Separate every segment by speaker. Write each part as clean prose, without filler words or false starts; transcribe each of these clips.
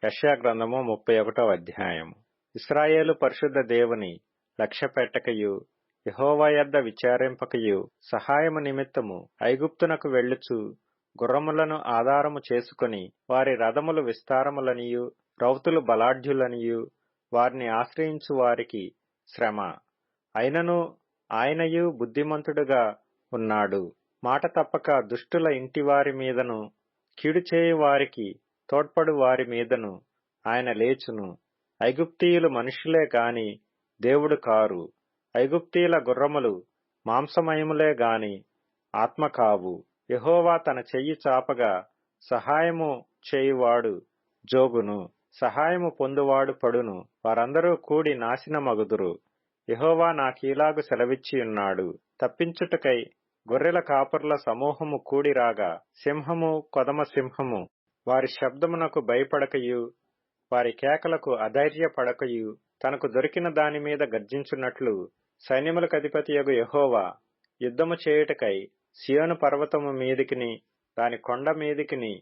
Speaker 1: యెషయా గ్రంథము 31వ అధ్యాయము. ఇశ్రాయేలు పరిశుద్ధ దేవుని లక్ష్యపెట్టకయు యెహోవా యొద్ద విచారింపకయు సహాయము నిమిత్తము ఐగుప్తునకు వెళ్ళుచు గుర్రములను ఆధారము చేసుకుని వారి రథములు విస్తారములనియు రౌతులు బలాఢ్యులనియు వారిని ఆశ్రయించు వారికి శ్రమ. అయినను ఆయనయు బుద్ధిమంతుడుగా ఉన్నాడు. మాట తప్పక దుష్టుల ఇంటివారి మీదను కీడు చేయు వారికి తోడ్పడు వారి మీదను ఆయన లేచును. ఐగుప్తీయులు మనుషులే గాని దేవుడు కారు. ఐగుప్తీయుల గుర్రములు మాంసమయములే గాని ఆత్మ కావు. యెహోవా తన చెయ్యి చాపగా సహాయము చేయువాడు జోగును, సహాయము పొందువాడు పడును. వారందరూ కూడి నాశనమగుదురు. యెహోవా నాకీలాగు సెలవిచ్చియున్నాడు. తప్పించుటకై గొర్రెల కాపరుల సమూహము కూడిరాగా సింహము కొదమ సింహము వారి శబ్దమునకు భయపడకయు వారి కేకలకు అధైర్యపడకయు తనకు దొరికిన దాని మీద గర్జించున్నట్లు సైన్యములకధిపతియగు యెహోవా యుద్ధము చేయుటకై సియోను పర్వతము మీదికిని దాని కొండ మీదికిని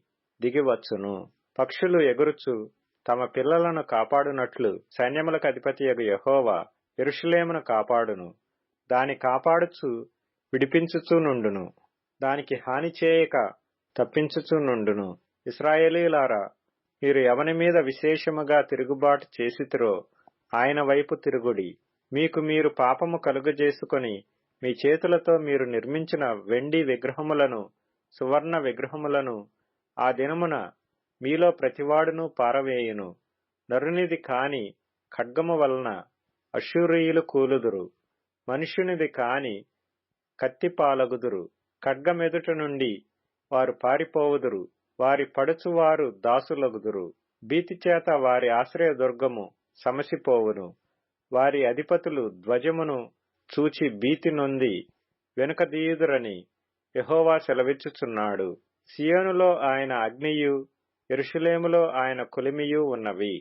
Speaker 1: దిగివచ్చును. పక్షులు ఎగురుచు తమ పిల్లలను కాపాడునట్లు సైన్యములకధిపతియగు యెహోవా యెరూషలేమును కాపాడును. దాని కాపాడుచు విడిపించుచూ నుండును. దానికి హాని చేయక తప్పించుచూ నుండును. ఇశ్రాయేలీయులారా, మీరు ఎవని మీద విశేషముగా తిరుగుబాటు చేసితిరో ఆయన వైపు తిరుగుడి. మీకు మీరు పాపము కలుగజేసుకొని మీ చేతులతో మీరు నిర్మించిన వెండి విగ్రహములను సువర్ణ విగ్రహములను ఆ దినమున మీలో ప్రతివాడును పారవేయును. నరునిది కాని ఖడ్గము వలన అష్షూరీయులు కూలుదురు. మనుష్యునిది కాని కత్తి పాలగుదురు. ఖడ్గమెదుట నుండి వారు పారిపోవుదురు. వారి పడుచువారు దాసులగుదురు. భీతిచేత వారి ఆశ్రయదుర్గము సమసిపోవును. వారి అధిపతులు ధ్వజమును చూచి భీతి నొంది వెనుకదీయుదురని యెహోవా సెలవిచ్చుచున్నాడు. సియోనులో ఆయన అగ్నియు యెరూషలేములో ఆయన కొలిమియు ఉన్నవి.